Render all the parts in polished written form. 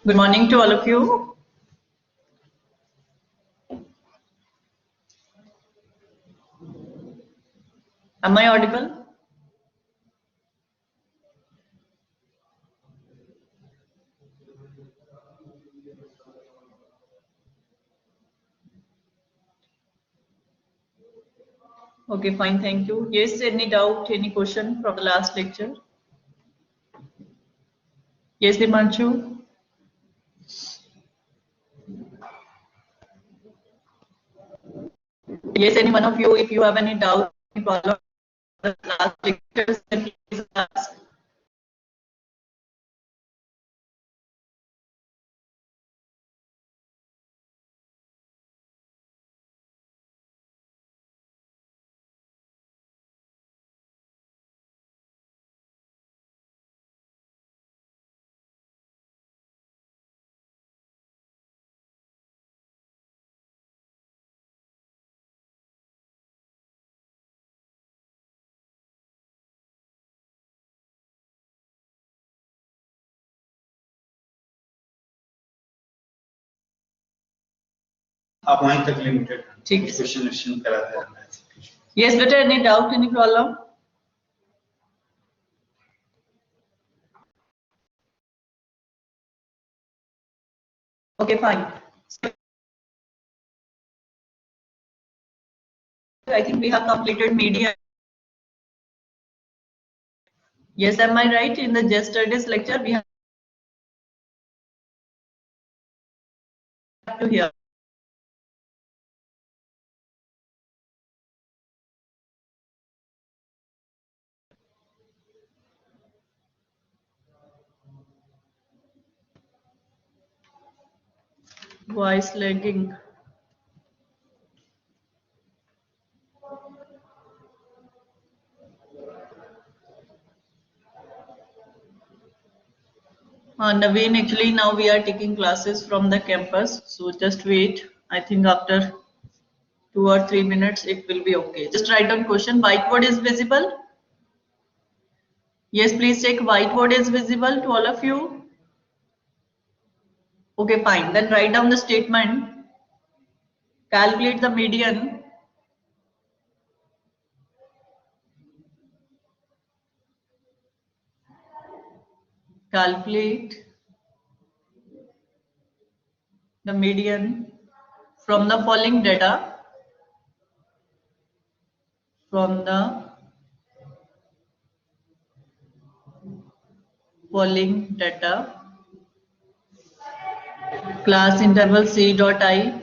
Good morning to all of you. Am I audible? Okay, fine, thank you. Yes, any doubt, any question from the last lecture? Yes, Dimanshu? Yes, any one of you, if you have any doubt, any problem from the last lectures, then please ask. आप वहीं तक limited ठीक है। Question कराते रहना है। Yes, better, any doubt, any problem? Okay, fine. I think we have completed media. Yes, am I right? In the yesterday's lecture, we have to hear. Voice lagging. Naveen, actually now we are taking classes from the campus, so just wait. I think after 2 or 3 minutes it will be okay. Just write down question. Whiteboard is visible? Yes, please check whiteboard is visible to all of you. Okay, fine. Then write down the statement. Calculate the median. Calculate the median from the following data. From the following data. Class interval C dot I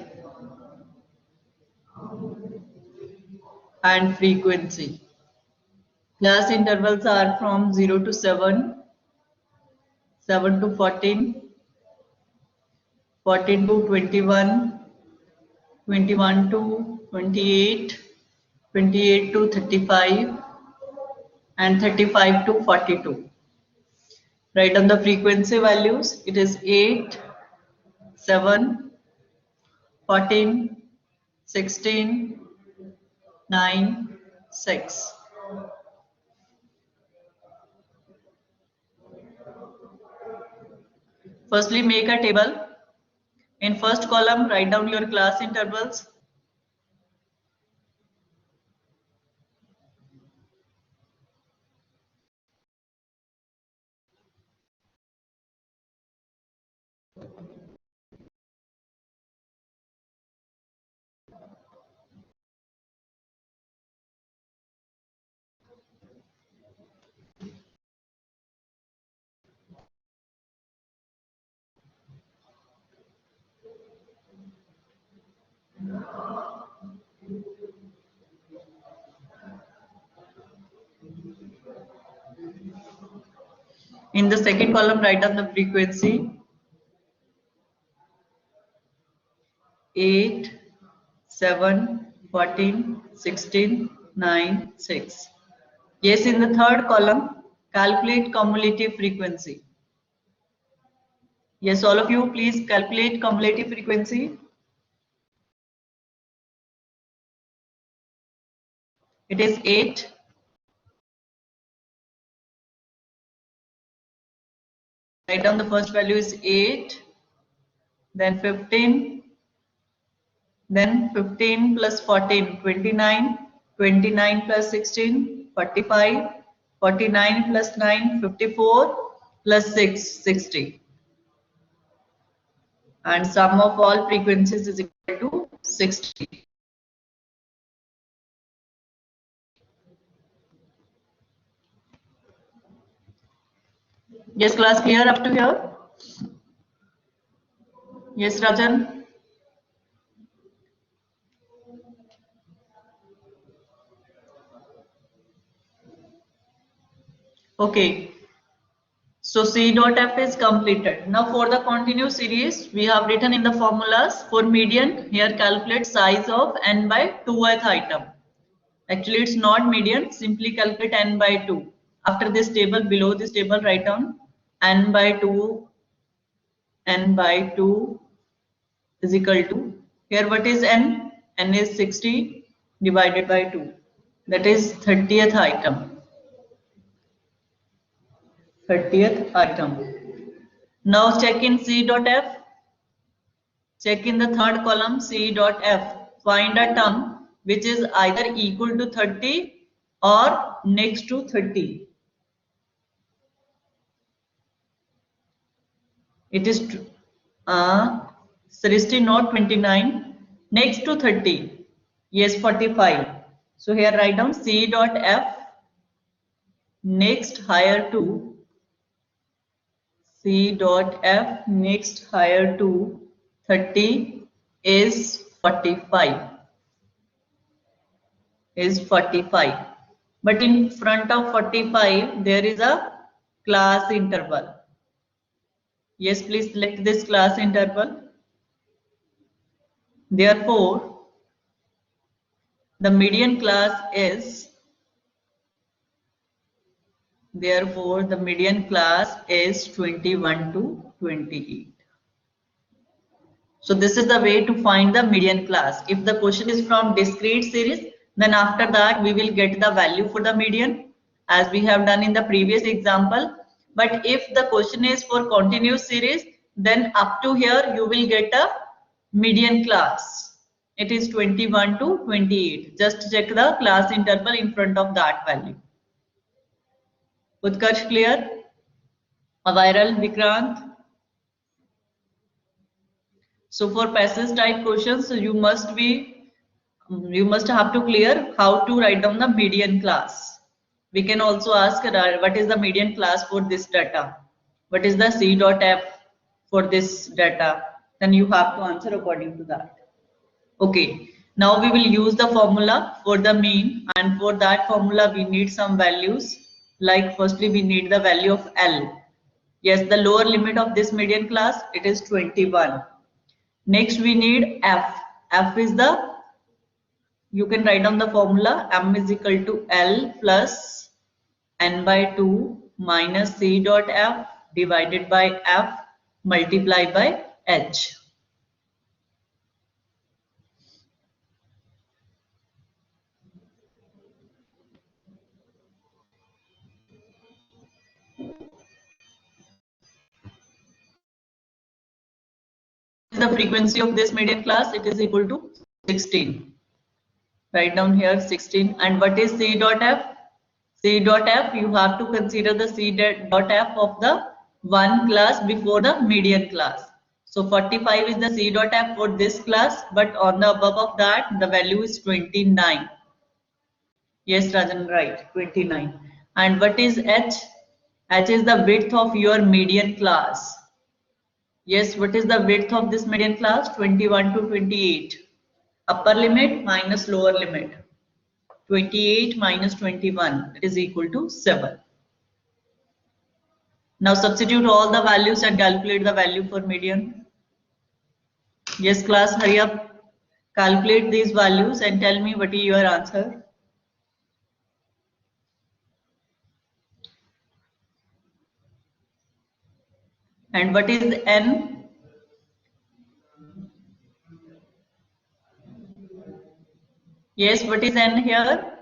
and frequency. Class intervals are from 0 to 7, 7 to 14, 14 to 21, 21 to 28, 28 to 35, and 35 to 42. Write down the frequency values. It is 8, 7, 14, 16, 9, 6. Firstly, make a table. In first column, write down your class intervals. In the second column, write down the frequency. 8, 7, 14, 16, 9, 6. Yes, in the third column, calculate cumulative frequency. Yes, all of you, please calculate cumulative frequency. It is 8. Write down the first value is 8. then 15, then 15 plus 14, 29, 29 plus 16, 45, 49 plus 9, 54, plus 6, 60. And sum of all frequencies is equal to 60. Yes, class, clear up to here? Yes, Rajan? Okay. So C dot F is completed. Now for the continuous series, we have written in the formulas for median, here calculate size of n by 2th item. Actually, it's not median, simply calculate n by 2. After this table, below this table, write down n by 2, n by 2 is equal to, here what is n? N is 60 divided by 2. That is 30th item. 30th item. Now check in C dot F. Check in the third column C dot F. Find a term which is either equal to 30 or next to 30. It is Srishti, not 29. Next to 30. Yes, 45. So here write down C dot F next higher to C dot F next higher to 30 is 45. Is 45. But in front of 45, there is a class interval. Yes, please select this class interval. Therefore, the median class is 21 to 28. So this is the way to find the median class. If the question is from discrete series, then after that we will get the value for the median as we have done in the previous example. But if the question is for continuous series, then up to here you will get a median class. It is 21 to 28. Just check the class interval in front of that value. Utkarsh, clear? Viral, Vikrant? So for passage type questions, you must have to clear how to write down the median class. We can also ask what is the median class for this data? What is the C dot F for this data? Then you have to answer according to that. Okay, now we will use the formula for the mean, and for that formula we need some values. Like firstly we need the value of L. Yes, the lower limit of this median class, it is 21. Next we need F. F is the, you can write down the formula, M is equal to L plus N by 2 minus C dot F divided by F multiplied by H. The frequency of this median class, it is equal to 16. Write down here 16. And what is C dot F? C dot F, you have to consider the C dot F of the one class before the median class. So 45 is the C dot F for this class, but on the above of that, the value is 29. Yes, Rajan, right, 29. And what is H? H is the width of your median class. Yes, what is the width of this median class? 21 to 28. Upper limit minus lower limit. 28 minus 21 is equal to 7. Now substitute all the values and calculate the value for median. Yes, class, hurry up. Calculate these values and tell me what is your answer. And what is N? Yes, what is N here?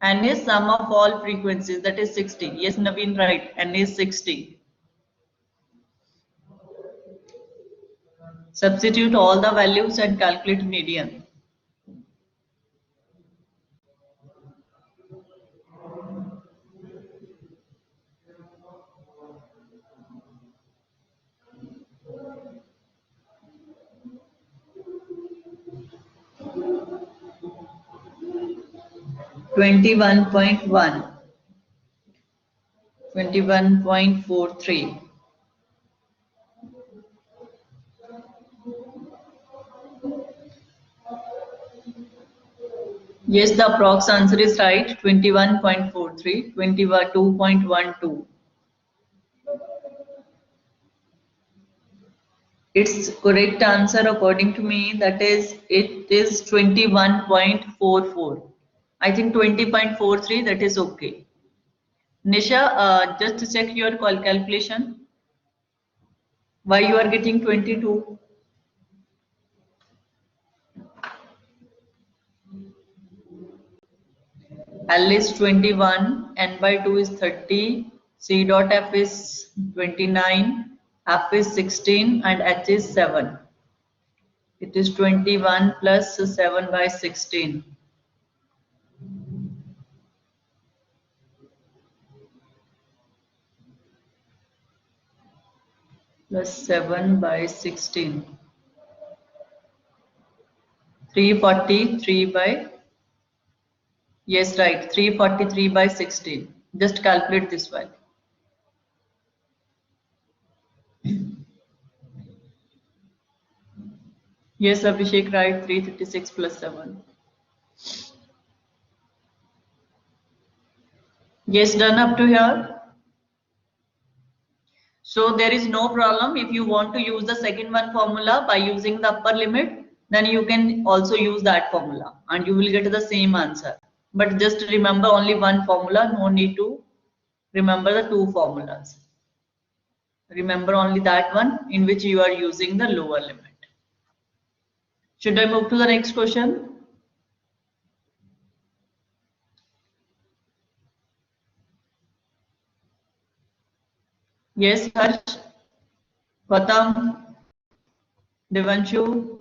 N is sum of all frequencies, that is 60. Yes, Naveen, right. N is 60. Substitute all the values and calculate median. Twenty-one point 21.43. Yes, the approx answer is right. 21.43, 22.12. Its correct answer according to me, that is, it is 21.44. I think 20.43, that is okay. Nisha, just to check your calculation. Why you are getting 22? L is 21, N by 2 is 30, C dot F is 29, F is 16, and H is 7. It is 21 plus 7 by 16. Plus 7 by 16. 343 by, yes, right, 343 by 16. Just calculate this one. Yes, Abhishek, right, 336 plus 7. Yes, done up to here. So there is no problem. If you want to use the second one formula by using the upper limit, then you can also use that formula and you will get the same answer. But just remember only one formula, no need to remember the two formulas. Remember only that one in which you are using the lower limit. Should I move to the next question? Yes, Harsh, Gautam, Devanshu,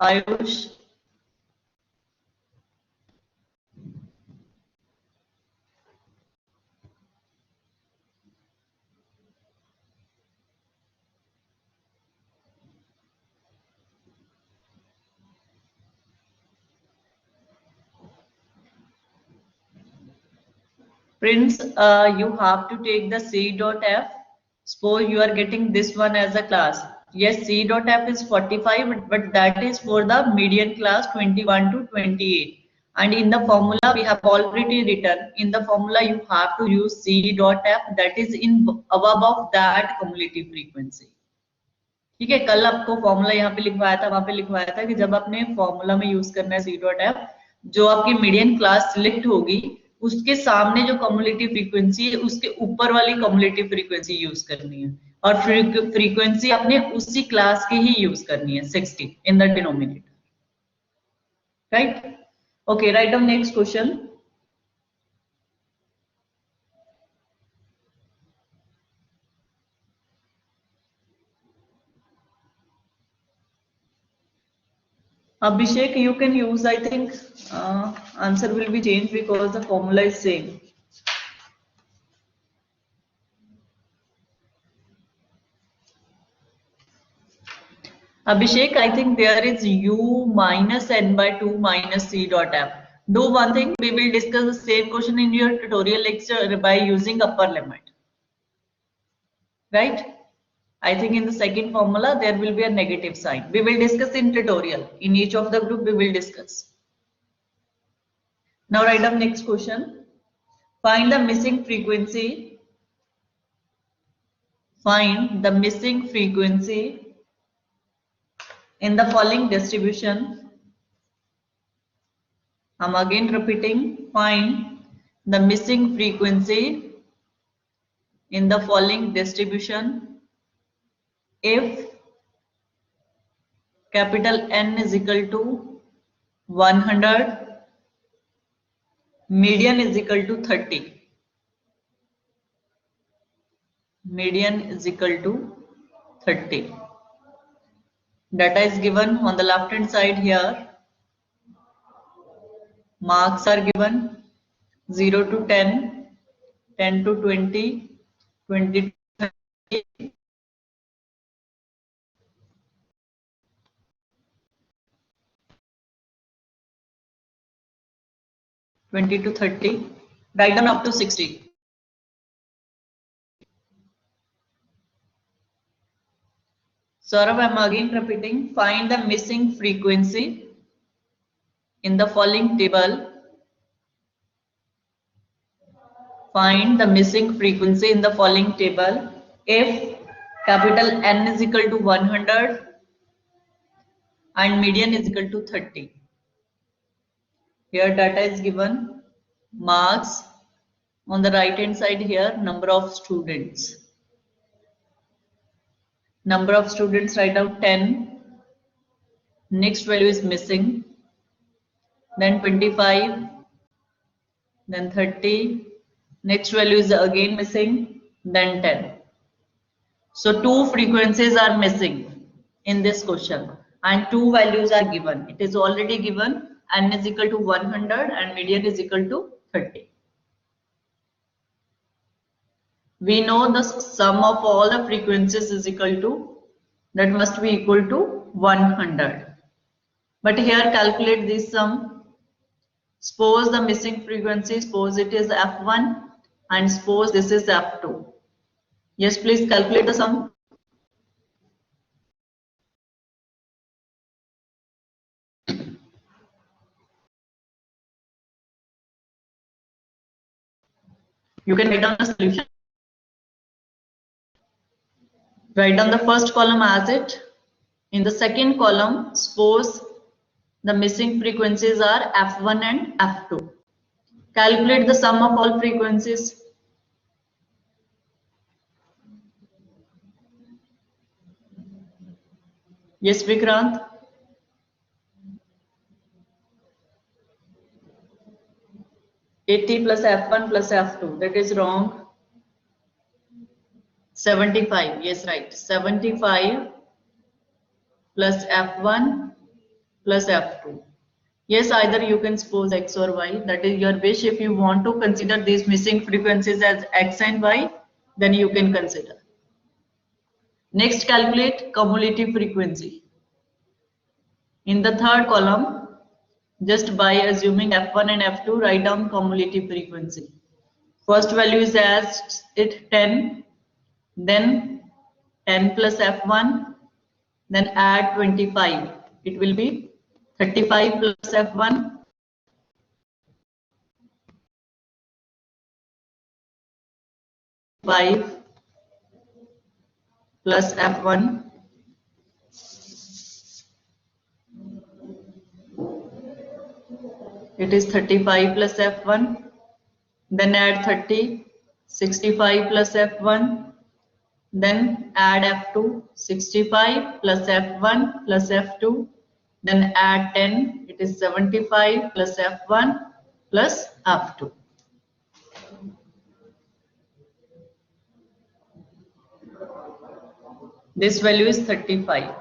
Ayush. Prince, you have to take the C dot F. Suppose you are getting this one as a class. Yes, C dot F is 45, but that is for the median class 21 to 28. And in the formula, we have already written, in the formula, you have to use C dot F, that is in above that cumulative frequency. ठीक है, कल आपको formula यहाँ पे लिखवाया था, वहां पे लिखवाया था कि जब आपने फॉर्मूला में यूज करना है सी डॉट एफ, जो आपकी मीडियन क्लास सिलेक्ट होगी उसके सामने जो कम्युलेटिव फ्रीक्वेंसी है उसके ऊपर वाली कम्युलेटिव फ्रीक्वेंसी यूज करनी है और फ्रीक्वेंसी आपने उसी क्लास की ही यूज करनी है 60 in the denominator. Right? Okay, write down next question. Abhishek, you can use, I think, answer will be changed because the formula is same. Abhishek, I think there is u minus n by 2 minus c dot f. Do one thing, we will discuss the same question in your tutorial lecture by using upper limit. Right? I think in the second formula, there will be a negative sign. We will discuss in tutorial. In each of the group, we will discuss. Now write down next question. Find the missing frequency. Find the missing frequency in the following distribution. I'm again repeating, find the missing frequency in the following distribution if capital N is equal to 100, median is equal to 30. Median is equal to 30. Data is given on the left hand side here. Marks are given 0 to 10, 10 to 20, 20 to 30, 20 to 30, write down up to 60. Saurabh, I'm again repeating, find the missing frequency in the following table. Find the missing frequency in the following table. If capital N is equal to 100 and median is equal to 30. Here data is given, marks on the right hand side here, number of students. Number of students, write out 10. Next value is missing. Then 25. Then 30. Next value is again missing. Then 10. So two frequencies are missing in this question and two values are given. It is already given, N is equal to 100 and median is equal to 30. We know the sum of all the frequencies is equal to, that must be equal to 100. But here calculate this sum. Suppose the missing frequency, suppose it is F1 and suppose this is F2. Yes, please calculate the sum. You can write down the solution. Write down the first column as it. In the second column, suppose the missing frequencies are F1 and F2. Calculate the sum of all frequencies. Yes, Vikrant. $80 plus F1 plus F2. That is wrong. 75. Yes, right. 75 plus F1 plus F2. Yes, either you can suppose X or Y. That is your wish. If you want to consider these missing frequencies as X and Y, then you can consider. Next, calculate cumulative frequency. In the third column, just by assuming F1 and F2, write down cumulative frequency. First value is as it 10, then 10 plus F1, then add 25. It will be 35 plus F1, plus F1, it is 35 plus F1, then add 30, 65 plus F1, then add F2, 65 plus F1 plus F2, then add 10, it is 75 plus F1 plus F2. This value is 35.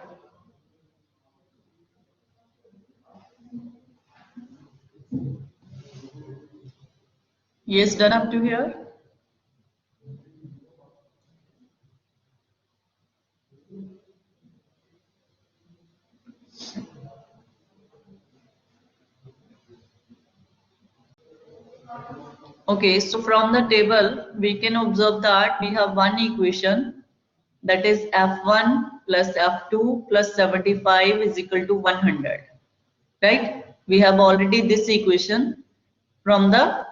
Yes, done up to here? Okay, so from the table, we can observe that we have one equation, that is F1 plus F2 plus 75 is equal to 100. Right? We have already this equation from the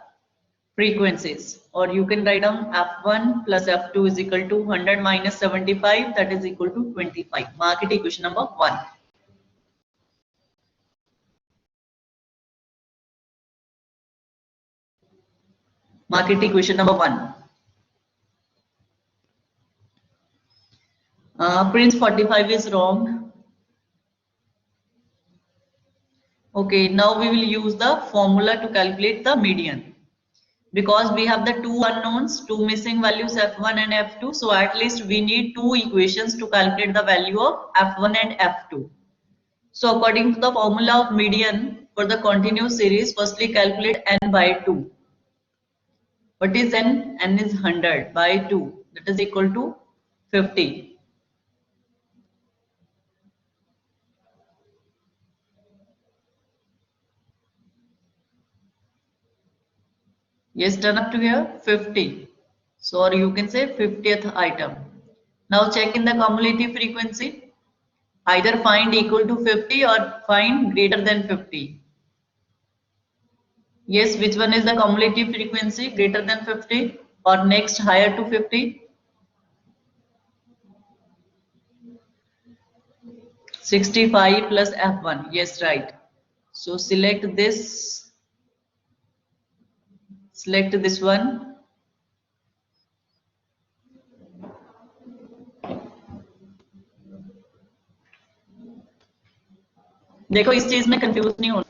frequencies, or you can write down F1 plus F2 is equal to 100 minus 75, that is equal to 25. Mark it equation number 1. Mark it equation number 1. Prince 45 is wrong. Okay, now we will use the formula to calculate the median. Because we have the two unknowns, two missing values f1 and f2, so at least we need two equations to calculate the value of f1 and f2. So according to the formula of median for the continuous series, firstly calculate n by 2. What is n? N is 100 by 2, that is equal to 50. Yes, done up to here 50. So or you can say 50th item. Now check in the cumulative frequency. Either find equal to 50 or find greater than 50. Yes, which one is the cumulative frequency? Greater than 50 or next higher to 50? 65 plus F1. Yes, right. So select this one. देखो इस चीज में confuse नहीं होना,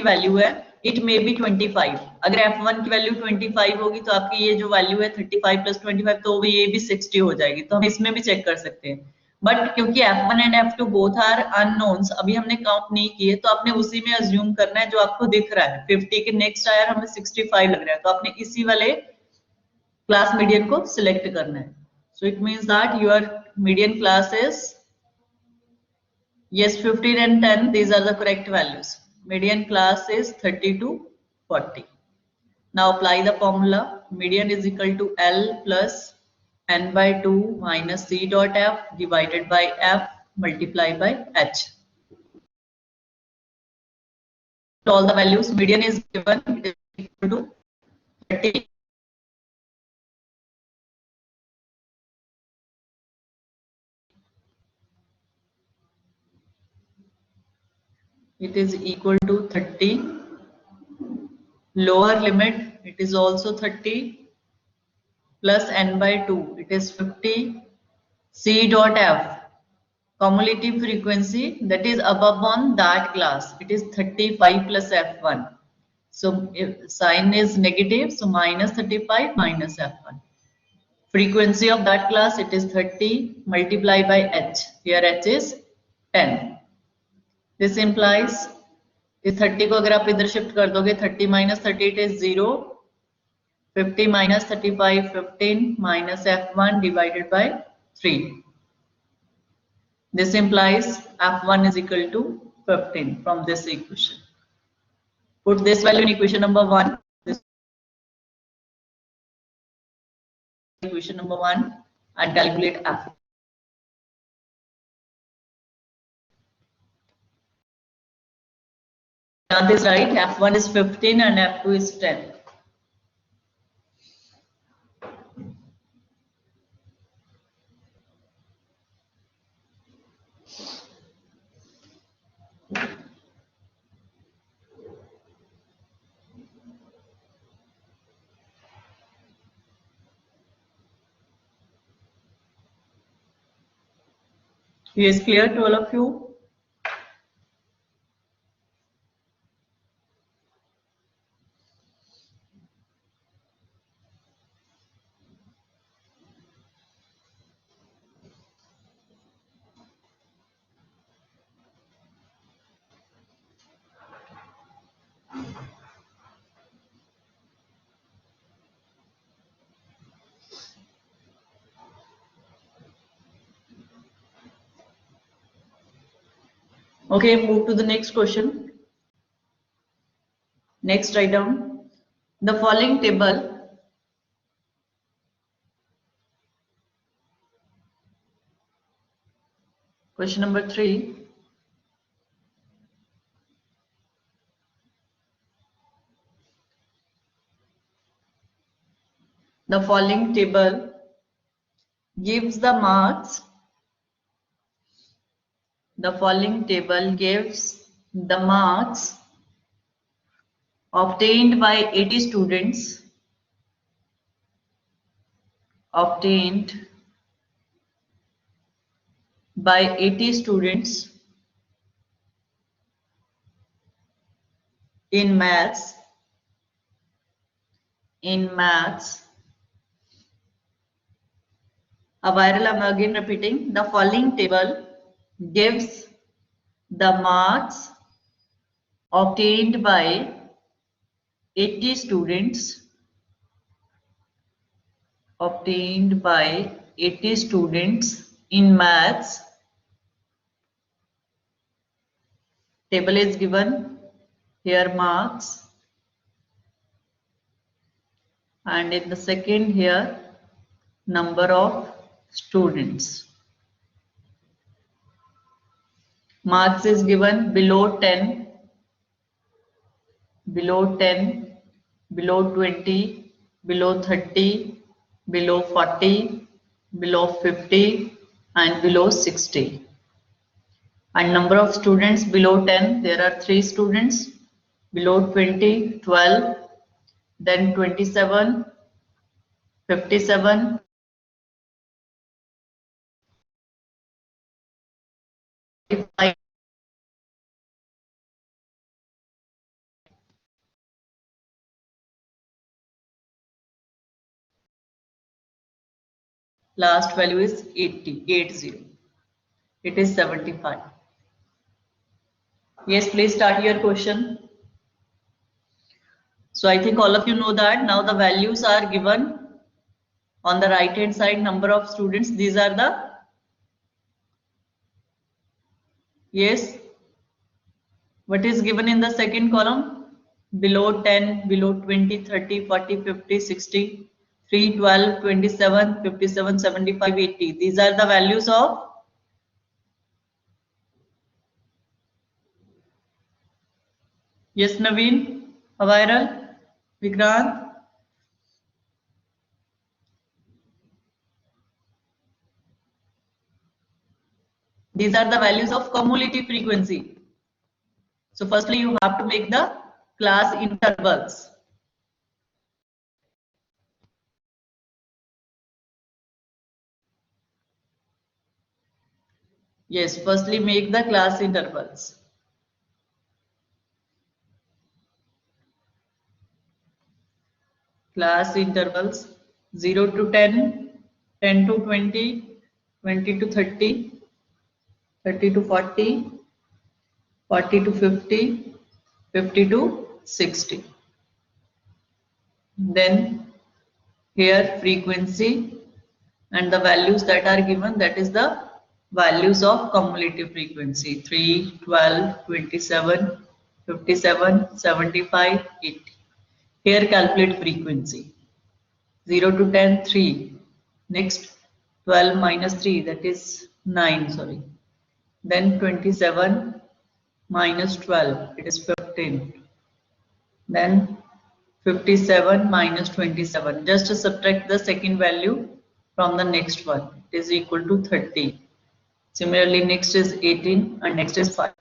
value है it may be 25. अगर f1 की value 25 होगी तो आपकी ये जो वैल्यू है 35 प्लस 25 तो ये भी 60 हो जाएगी, तो हम इसमें भी चेक कर सकते हैं. बट क्योंकि f1 and f2 both are unknowns, अभी हमने काउंट नहीं किए, तो आपने उसी में अज्यूम करना है जो आपको दिख रहा है. 50 के नेक्स्ट आया हमें 65 लग रहा है, तो आपने इसी वाले क्लास मीडियन को सिलेक्ट करना है. So it means that your median class is yes 15 and 10, these are the correct values. Median class is 30 to 40. Now apply the formula. Median is equal to L plus n by 2 minus C dot F divided by F multiplied by H. All the values, median is given, it is equal to 30. It is equal to 30. Lower limit, it is also 30 plus n by 2, it is 50. C dot F, cumulative frequency, that is above on that class, it is 35 plus F1. So if sign is negative, so minus 35 minus F1. Frequency of that class, it is 30 multiplied by H. Here H is 10. This implies इस 30 को अगर आप इधर shift कर दोगे, 30 minus 30 it is 0. 50 minus 35 15 minus F1 divided by 3. This implies F1 is equal to 15 from this equation. Put this value in equation number 1. This equation number 1 and calculate F. Math is right. F1 is 15 and F2 is 10. Is clear to all of you? Okay, move to the next question. Next, write down the following table. Question number 3. The following table gives the marks. The following table gives the marks obtained by 80 students. Obtained by 80 students in maths, while I'm again repeating, the following table gives the marks obtained by 80 students in maths. Table is given here, marks, and in the second here, number of students. Marks is given below 10, below 10, below 20, below 30, below 40, below 50, and below 60. And number of students below 10, there are 3 students, below 20, 12, then 27, 57, last value is 80. It is 75. Yes, please start your question. So I think all of you know that now the values are given on the right hand side, number of students. These are the, yes, what is given in the second column? Below 10, below 20, 30, 40, 50, 60, 3, 12, 27, 57, 75, 80. These are the values of yes, Naveen, Aviral, Vikrant. These are the values of cumulative frequency. So firstly, you have to make the class intervals. Yes, firstly make the class intervals. Class intervals 0 to 10, 10 to 20, 20 to 30, 30 to 40, 40 to 50, 50 to 60. Then here frequency and the values that are given, that is the values of cumulative frequency 3, 12, 27, 57, 75, 80. Here calculate frequency 0 to 10, 3. Next 12 minus 3, that is 9, sorry. Then 27 minus 12, it is 15. Then 57 minus 27. Just to subtract the second value from the next one. It is equal to 30. Similarly, next is 18 and next is 5.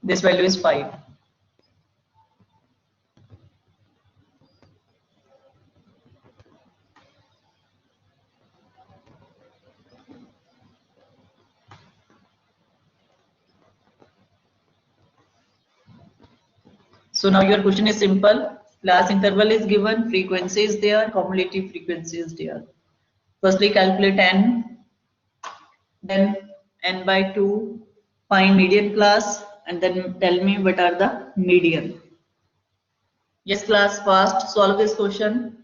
This value is 5. So now your question is simple. Class interval is given, frequency is there, cumulative frequency is there. Firstly, calculate n, then n by 2, find median class, and then tell me what are the median. Yes, class, fast solve this question.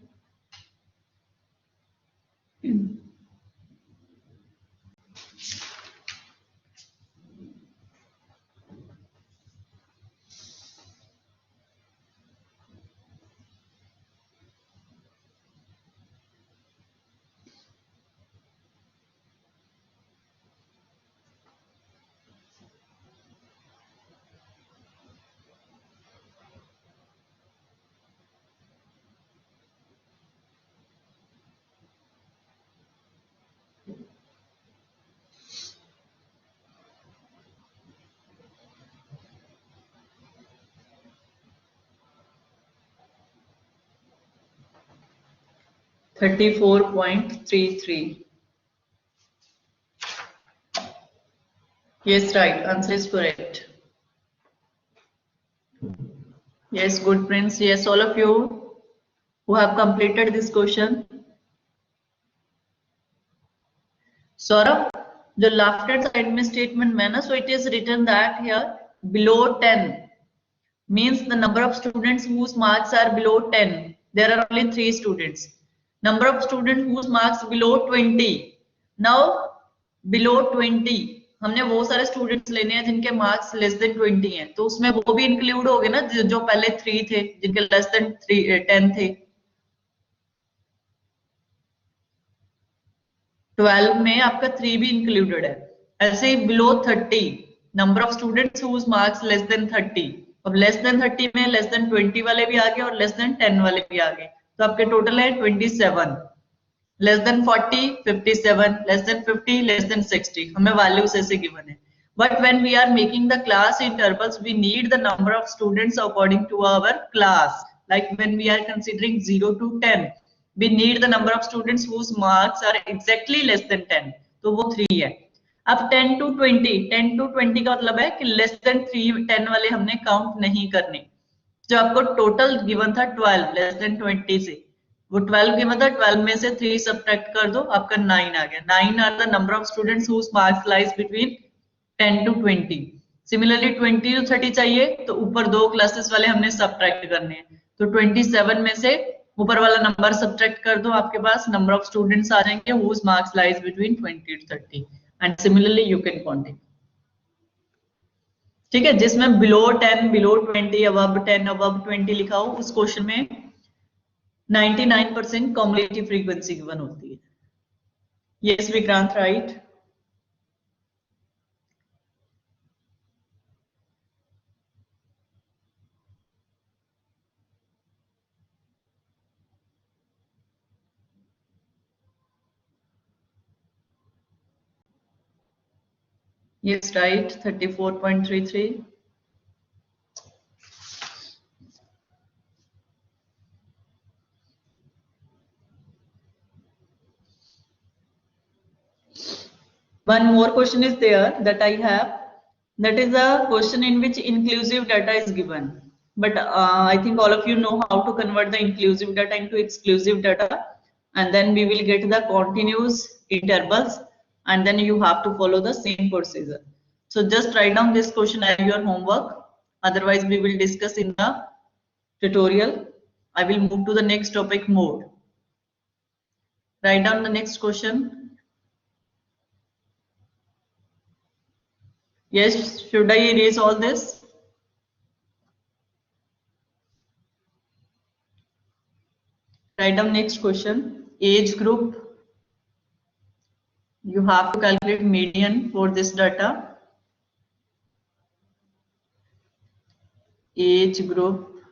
$34.33. Yes, right. Answer is correct. Yes, good Prince. Yes, all of you who have completed this question. Saurabh, the left hand side में statement में ना, so it is written that here below 10 means the number of students whose marks are below 10. There are only 3 students. Number of students whose marks below 20. Now below 20 हमने वो सारे students लेने हैं जिनके marks less then 20 हैं, तो उसमें वो भी इंक्लूड हो गए ना जो पहले 3 थे जिनके लेस देन 10 थे। 12 में आपका 3 भी इंक्लूडेड है। ऐसे ही below 30 number of students whose marks less than 30। अब लेस देन 30 में लेस देन 20 वाले भी आ गए और लेस देन 10 वाले भी आ गए, तो आपके टोटल है 27। Less than 40 57, less than 50, less than 60, हमें वैल्यूज ऐसे गिवन है। But when we are making the class intervals we need the number of students according to our class, like when we are considering 0 to 10 we need the number of students whose marks are exactly less than 10, तो वो 3 है। अब 10 to 20 का मतलब है कि less than 10 वाले हमने काउंट नहीं करने। जो आपको टोटल गिवन था 12 लेस देन 20 से, वो 12 गिवन था, 12 में से 3 सब्ट्रैक्ट कर दो, आपका 9 आ गया। 9 are the number of students whose marks lies between 10 to 20। Similarly 20 to 30 चाहिए तो ऊपर 2 क्लासेस वाले हमने सब्ट्रैक्ट करने हैं, तो 27 में से ऊपर वाला नंबर सब्ट्रैक्ट कर दो, आपके पास नंबर ऑफ स्टूडेंट्स आ जाएंगे whose marks lies between 20 to 30 and similarly you can continue. ठीक है, जिसमें बिलो 10 बिलो 20 अबव 10 अबव 20 लिखा हो उस क्वेश्चन में 99% कॉम्युलेटिव फ्रीक्वेंसी गिवन होती है। Yes Vikrant, right. Yes, right. 34.33. One more question is there that I have. That is a question in which inclusive data is given. But I think all of you know how to convert the inclusive data into exclusive data. And then we will get the continuous intervals. And then you have to follow the same procedure. So just write down this question as your homework. Otherwise, we will discuss in the tutorial. I will move to the next topic mode. Write down the next question. Yes, should I erase all this? Write down next question. Age group. You have to calculate median for this data. Age group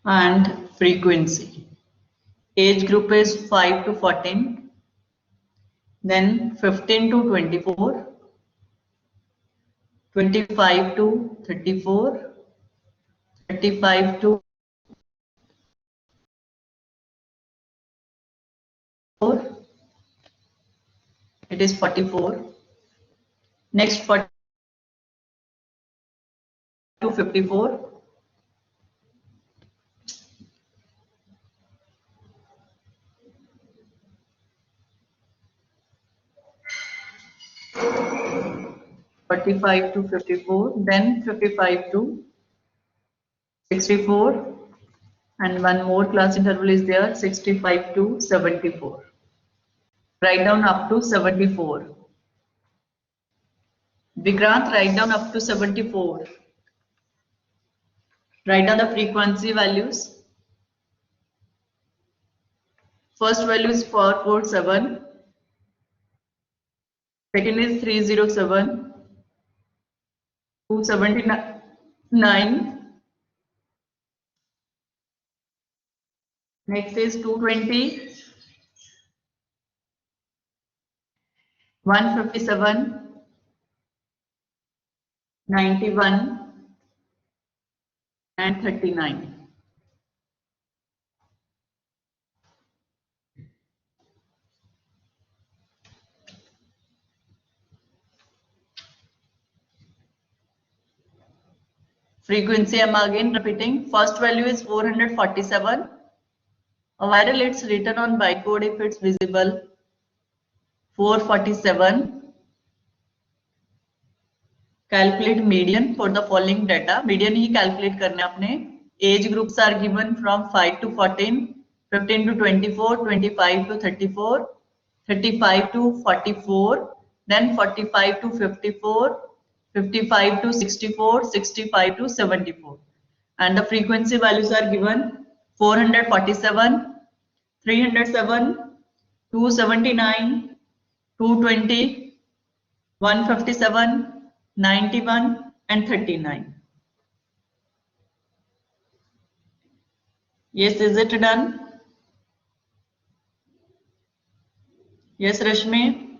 and frequency. Age group is 5 to 14, then 15 to 24, 25 to 34, 35 to 4, it is 44. Next 40 to 54. (45 to 54), then 55 to 64, and one more class interval is there, 65 to 74. Write down up to 74. Vikrant, write down up to 74. Write down the frequency values. First value is 447. Second is 307. 279. Next is 220. 157. 91. And 39. Frequency I'm again repeating. First value is 447. Viral, it's written on bytecode if it's visible. 447. Calculate median for the following data. Median he calculate करना है आपने. Age groups are given from 5 to 14, 15 to 24, 25 to 34, 35 to 44, then 45 to 54, 55 to 64, 65 to 74. And the frequency values are given 447, 307, 279, 220, 157, 91 and 39. Yes, is it done? Yes, Rashmi.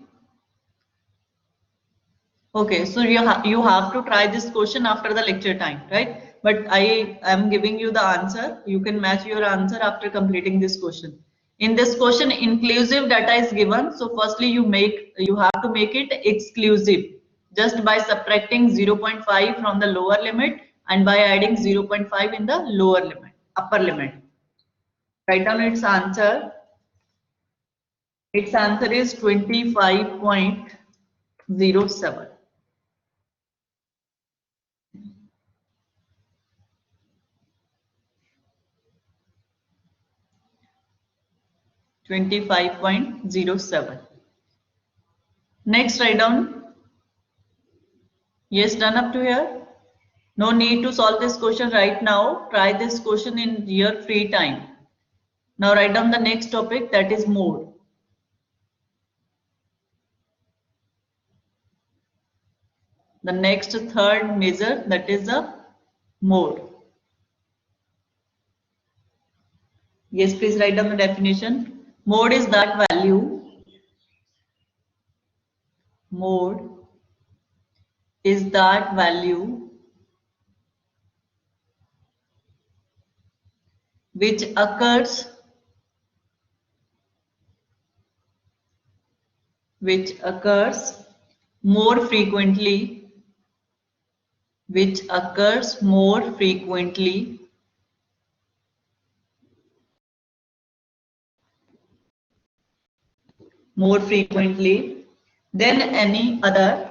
Okay, so you have to try this question after the lecture time, right? But I am giving you the answer. You can match your answer after completing this question. In this question, inclusive data is given. So firstly, you have to make it exclusive just by subtracting 0.5 from the lower limit and by adding 0.5 in the lower limit, upper limit. Write down its answer. Its answer is 25.07. Next, write down. Yes, done up to here. No need to solve this question right now. Try this question in your free time. Now write down the next topic, that is mode. The next third measure, that is the mode. Yes, please write down the definition. Mode is that value. Mode is that value which occurs more frequently than any other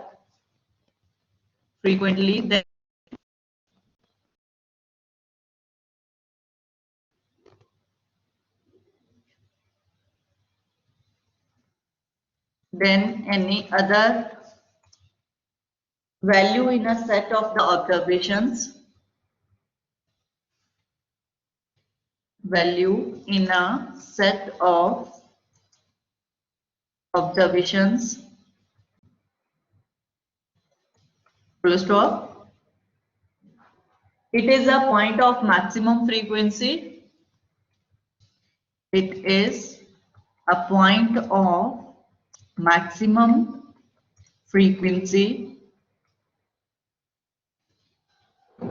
value in a set of the observations. Value in a set of observations. Full stop. It is a point of maximum frequency. It is a point of maximum frequency.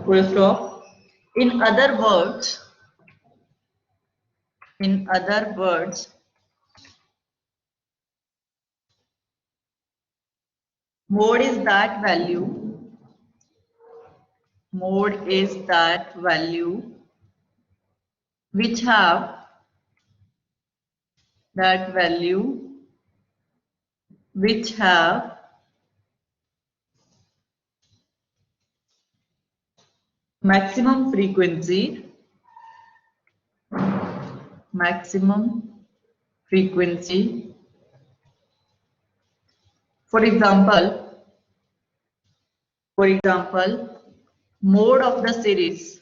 Full stop. In other words, mode is that value which have maximum frequency. For example, mode of the series.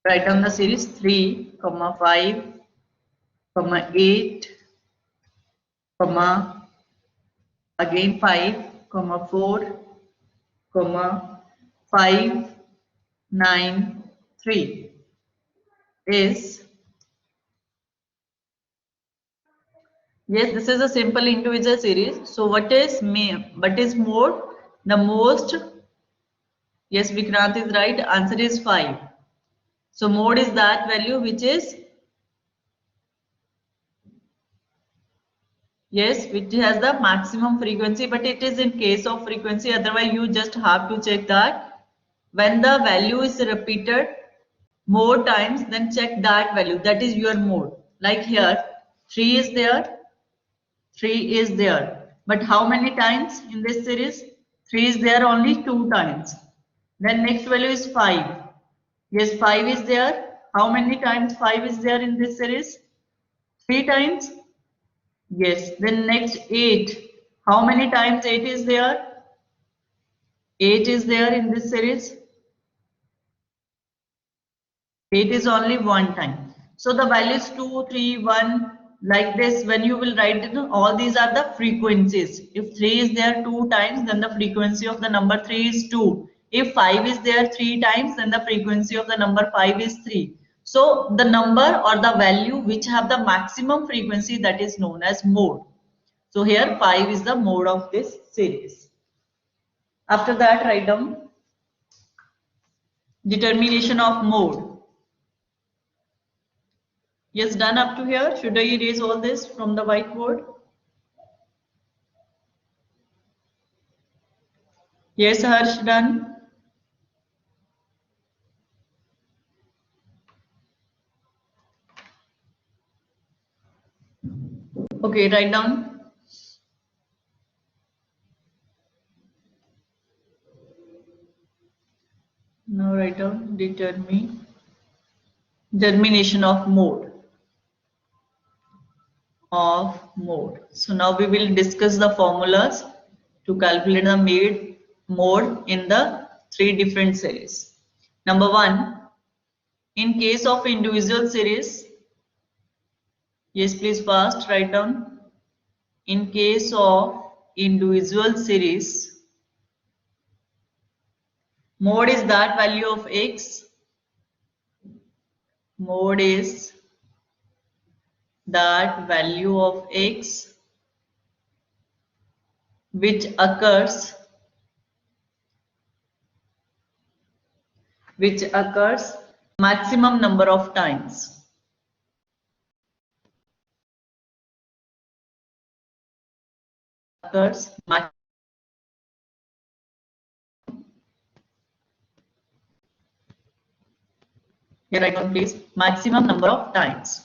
Write down the series 3, 5, 8, again 5, 4, 5, 9, 3 is, yes, this is a simple individual series. So what is mode? The most, yes, Vikrant is right, answer is 5. So mode is that value which is Yes, which has the maximum frequency, but it is in case of frequency. Otherwise, you just have to check that when the value is repeated more times, then check that value. That is your mode. Like here, 3 is there, 3 is there. But how many times in this series? 3 is there only 2 times. Then next value is 5. Yes, 5 is there. How many times 5 is there in this series? 3 times. Yes, then next 8. How many times 8 is there? 8 is there in this series. 8 is only one time. So the values 2, 3, 1, like this, when you will write it, all these are the frequencies. If 3 is there 2 times, then the frequency of the number 3 is 2. If 5 is there 3 times, then the frequency of the number 5 is 3. So the number or the value which have the maximum frequency, that is known as mode. So here 5 is the mode of this series. After that, write down determination of mode. Yes, done up to here. Should I erase all this from the whiteboard? Yes, Harsh, done. Okay, write down. Now write down determination of mode. So now we will discuss the formulas to calculate the mode in the 3 different series. Number 1, in case of individual series, yes, please fast, write down. In case of individual series, mode is that value of x. Mode is that value of x which occurs maximum number of times. Here write down please, maximum number of times.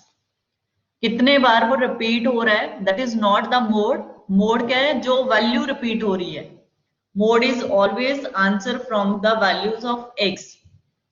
कितने बार वो repeat हो रहा है, that is not the mode. Mode क्या है? जो value repeat हो रही है. Mode is always answer from the values of x.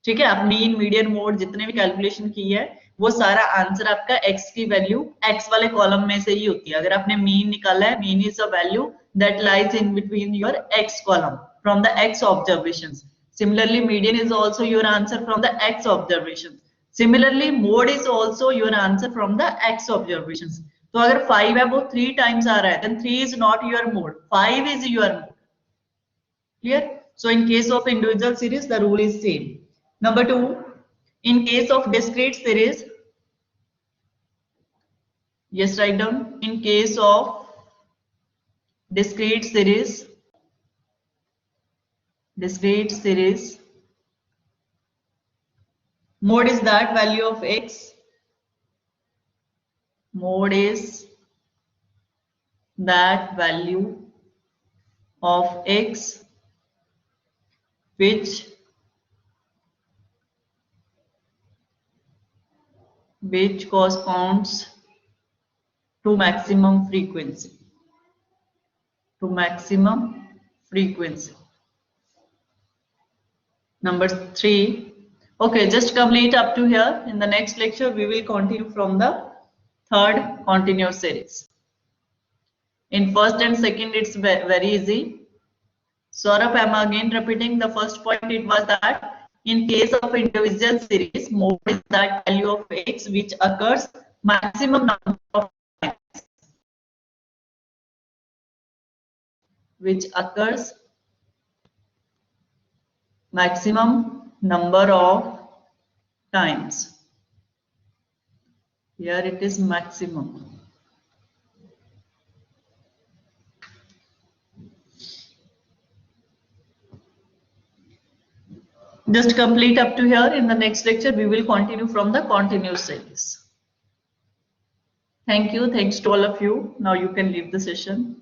ठीक है, आप मीन मीडियन मोड जितने भी कैलकुलेशन की है वो सारा आंसर आपका x की वैल्यू x वाले कॉलम में से ही होती है. अगर आपने मीन निकाला है, mean is a value that lies in between your x column from the x observations. Similarly, median is also your answer from the x observations. Similarly, mode is also your answer from the x observations. तो अगर 5 है वो 3 times आ रहा है, then 3 is not your mode, 5 is your mode. Clear? So in case of individual series, the rule is same. Number 2, in case of discrete series, yes, write down. In case of discrete series, mode is that value of x. Mode is that value of x which corresponds to maximum frequency. Number 3. Okay, just complete up to here. In the next lecture, we will continue from the third continuous series. In first and second, it's very easy. Saurabh, I'm again repeating the first point. It was that in case of individual series, mode is that value of x which occurs maximum number of times. Here it is maximum. Just complete up to here. In the next lecture, we will continue from the continuous series. Thank you. Thanks to all of you. Now you can leave the session.